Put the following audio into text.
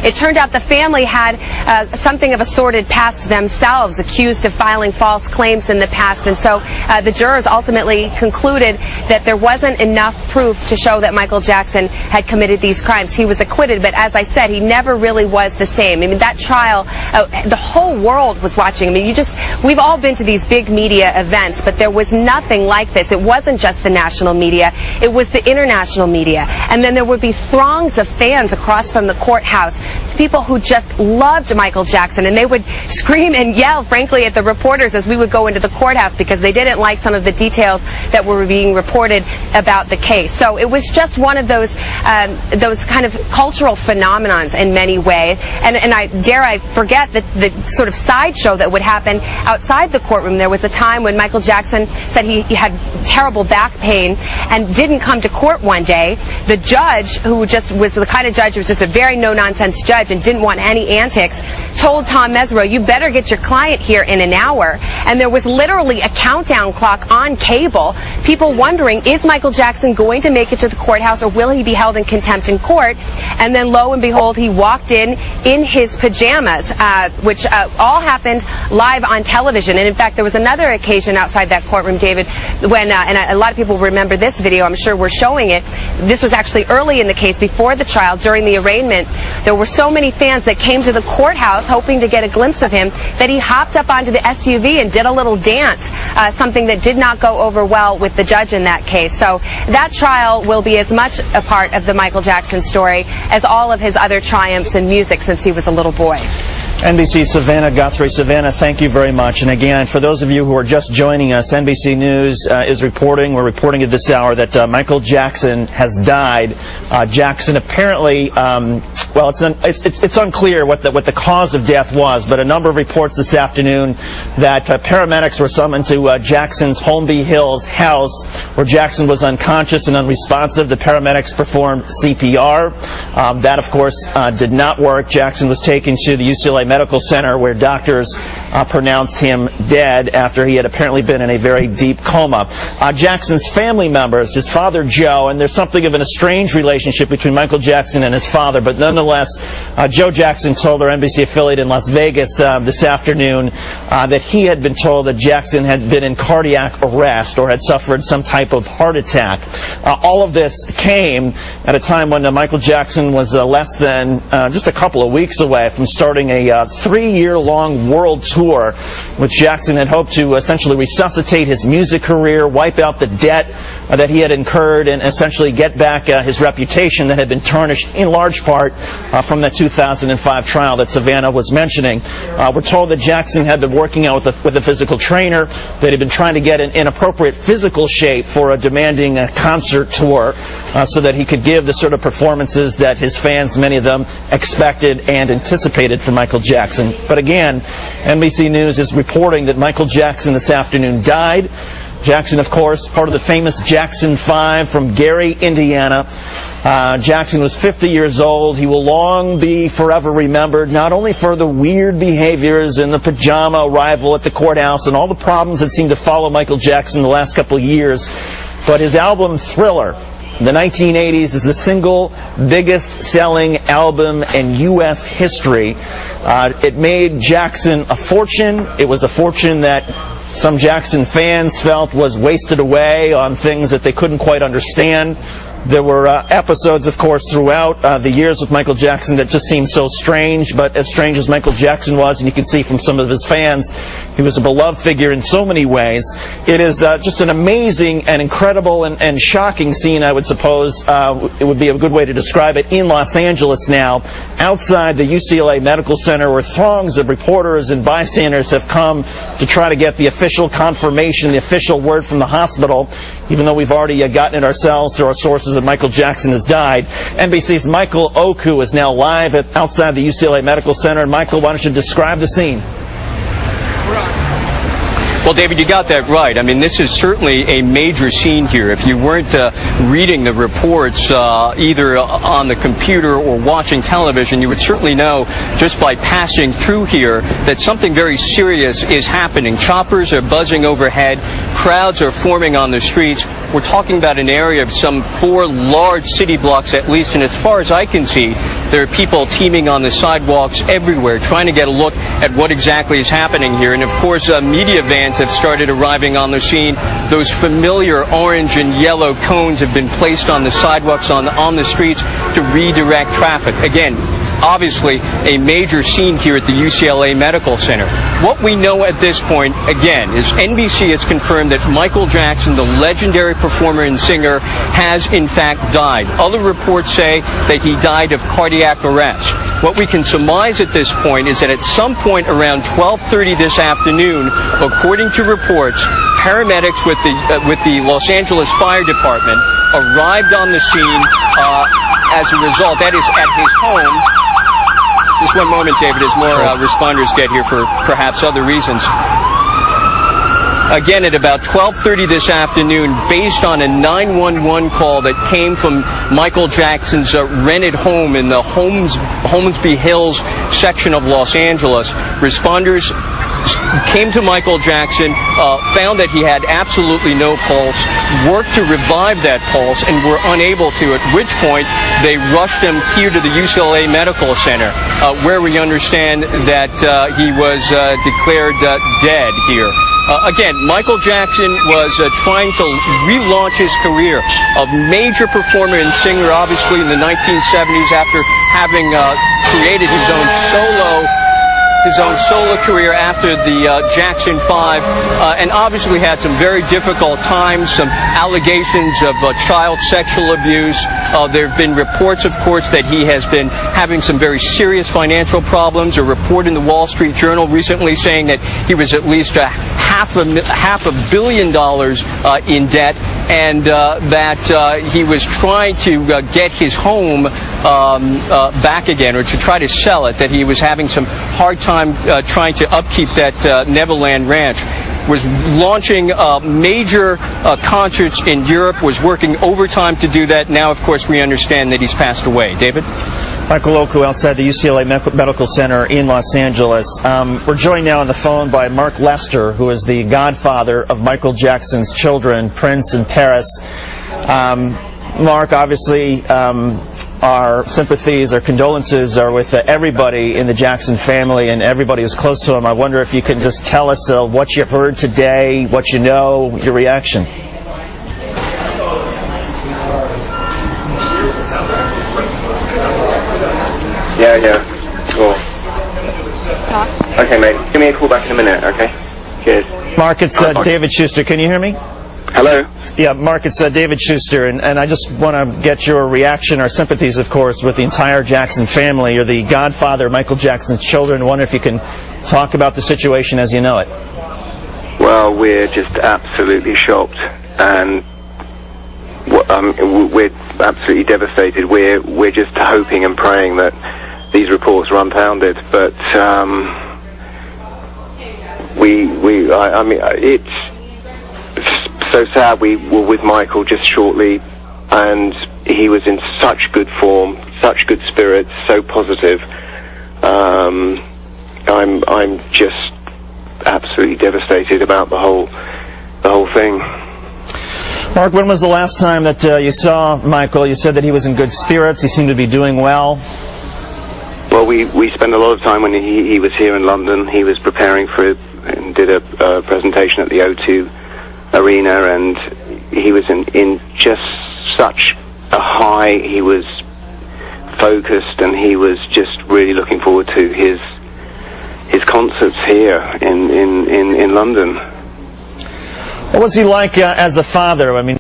It turned out the family had something of a sordid past themselves, accused of filing false claims in the past, and so the jurors ultimately concluded that there wasn't enough proof to show that Michael Jackson had committed these crimes. He was acquitted, but as I said, he never really was the same. I mean, that trial, the whole world was watching. I mean, we've all been to these big media events, but there was nothing like this. It wasn't just the national media, it was the international media. And then there would be throngs of fans across from the courthouse, people who just loved Michael Jackson, and they would scream and yell, frankly, at the reporters as we would go into the courthouse because they didn't like some of the details that were being reported about the case. So it was just one of those kind of cultural phenomenons in many ways. And I forget the sort of sideshow that would happen outside the courtroom. There was a time when Michael Jackson said he had terrible back pain and didn't come to court one day. The judge, who just was the kind of judge who was just a very no-nonsense judge and didn't want any antics, told Tom Mesereau, "You better get your client here in an hour." And there was literally a countdown clock on cable, people wondering, is Michael Jackson going to make it to the courthouse or will he be held in contempt in court? And then lo and behold, he walked in his pajamas, which all happened live on television. And in fact, there was another occasion outside that courtroom, David, when, and a lot of people remember this video, I'm sure we're showing it, this was actually early in the case, before the trial, during the arraignment. There were so many fans that came to the courthouse hoping to get a glimpse of him that he hopped up onto the SUV and did a little dance, something that did not go over well with the judge in that case. So that trial will be as much a part of the Michael Jackson story as all of his other triumphs in music since he was a little boy. NBC's Savannah Guthrie. Savannah, thank you very much. And again, for those of you who are just joining us, NBC News is reporting, we're reporting at this hour, that Michael Jackson has died. Jackson apparently, well, it's unclear what the cause of death was, but a number of reports this afternoon that paramedics were summoned to Jackson's Holmby Hills house, where Jackson was unconscious and unresponsive. The paramedics performed CPR. That, of course, did not work. Jackson was taken to the UCLA Medical Center, where doctors pronounced him dead after he had apparently been in a very deep coma. Jackson's family members, his father Joe, and there's something of an estranged relationship between Michael Jackson and his father, but nonetheless, Joe Jackson told our NBC affiliate in Las Vegas this afternoon that he had been told that Jackson had been in cardiac arrest or had suffered some type of heart attack. All of this came at a time when Michael Jackson was less than just a couple of weeks away from starting a 3-year-long world tour, which Jackson had hoped to essentially resuscitate his music career, wipe out the debt that he had incurred, and essentially get back his reputation that had been tarnished in large part from the 2005 trial that Savannah was mentioning. We're told that Jackson had been working out with a physical trainer, that he'd been trying to get in appropriate physical shape for a demanding concert tour so that he could give the sort of performances that his fans, many of them, expected and anticipated from Michael Jackson. But again, NBC News is reporting that Michael Jackson this afternoon died. Jackson, of course, part of the famous Jackson 5 from Gary, Indiana. Jackson was 50 years old. He will long be forever remembered, not only for the weird behaviors and the pajama arrival at the courthouse and all the problems that seemed to follow Michael Jackson the last couple of years, but his album Thriller in the 1980s is the single biggest selling album in U.S. history. It made Jackson a fortune. It was a fortune that some Jackson fans felt was wasted away on things that they couldn't quite understand. There were episodes, of course, throughout the years with Michael Jackson that just seemed so strange, but as strange as Michael Jackson was, and you can see from some of his fans, he was a beloved figure in so many ways. It is just an amazing and incredible and shocking scene, I would suppose. It would be a good way to describe it, in Los Angeles now, outside the UCLA Medical Center, where throngs of reporters and bystanders have come to try to get the official confirmation, the official word from the hospital, even though we've already gotten it ourselves through our sources that Michael Jackson has died. NBC's Michael Oku is now live outside the UCLA Medical Center. And Michael, why don't you describe the scene? Well, David, you got that right. I mean, this is certainly a major scene here. If you weren't reading the reports either on the computer or watching television, you would certainly know just by passing through here that something very serious is happening. Choppers are buzzing overhead. Crowds are forming on the streets. We're talking about an area of some 4 large city blocks at least, and as far as I can see, There are people teeming on the sidewalks everywhere ttrying to get a look at what exactly is happening here. And of course, media vans have started arriving on the scene. Those familiar orange and yellow cones have been placed on the sidewalks, on the streets to redirect traffic. Again, obviously a major scene here at the UCLA Medical Center. What we know at this point, again, is NBC has confirmed that Michael Jackson, the legendary performer and singer, has in fact died. Other reports say that he died of cardiac arrest. What we can surmise at this point is that at some point around 12:30 this afternoon, according to reports, paramedics with the Los Angeles Fire Department arrived on the scene as a result. That is at his home. Just one moment, David, as more responders get here for perhaps other reasons. Again, at about 12:30 this afternoon, based on a 911 call that came from Michael Jackson's rented home in the Holmesby Hills section of Los Angeles, responders came to Michael Jackson, found that he had absolutely no pulse, worked to revive that pulse, and were unable to, at which point they rushed him here to the UCLA Medical Center, where we understand that he was declared dead here. Again, Michael Jackson was trying to relaunch his career. A major performer and singer, obviously, in the 1970s after having created his own solo career after the Jackson 5, and obviously had some very difficult times, some allegations of child sexual abuse. There have been reports, of course, that he has been having some very serious financial problems. A report in the Wall Street Journal recently saying that he was at least half $1 billion in debt, and that he was trying to get his home back again, or to try to sell it, that he was having some hard time trying to upkeep that Neverland Ranch. Was launching major concerts in Europe, was working overtime to do that. Now, of course, we understand that he's passed away. David? Michael Oku outside the UCLA Medical Center in Los Angeles. We're joined now on the phone by Mark Lester, who is the godfather of Michael Jackson's children, Prince and Paris. Mark, obviously, our sympathies, our condolences are with everybody in the Jackson family and everybody who's close to him. I wonder if you can just tell us what you heard today, what you know, your reaction. Yeah, cool. Okay, mate, give me a call back in a minute, okay? Cheers. Mark, it's David Schuster. Can you hear me? Hello? Yeah, Mark, it's David Schuster, and I just want to get your reaction, our sympathies, of course, with the entire Jackson family. You're the godfather of Michael Jackson's children. I wonder if you can talk about the situation as you know it. Well, we're just absolutely shocked, and we're absolutely devastated. We're just hoping and praying that these reports are unfounded, but I mean, it's so sad. We were with Michael just shortly, and he was in such good form, such good spirits, so positive. I'm just absolutely devastated about the whole thing. Mark, when was the last time that you saw Michael? You said that he was in good spirits. He seemed to be doing well. Well, we spent a lot of time when he was here in London. He was preparing and did a presentation at the O2 Arena, and he was in just such a high. He was focused, and he was just really looking forward to his concerts here in London. What was he like as a father? I mean,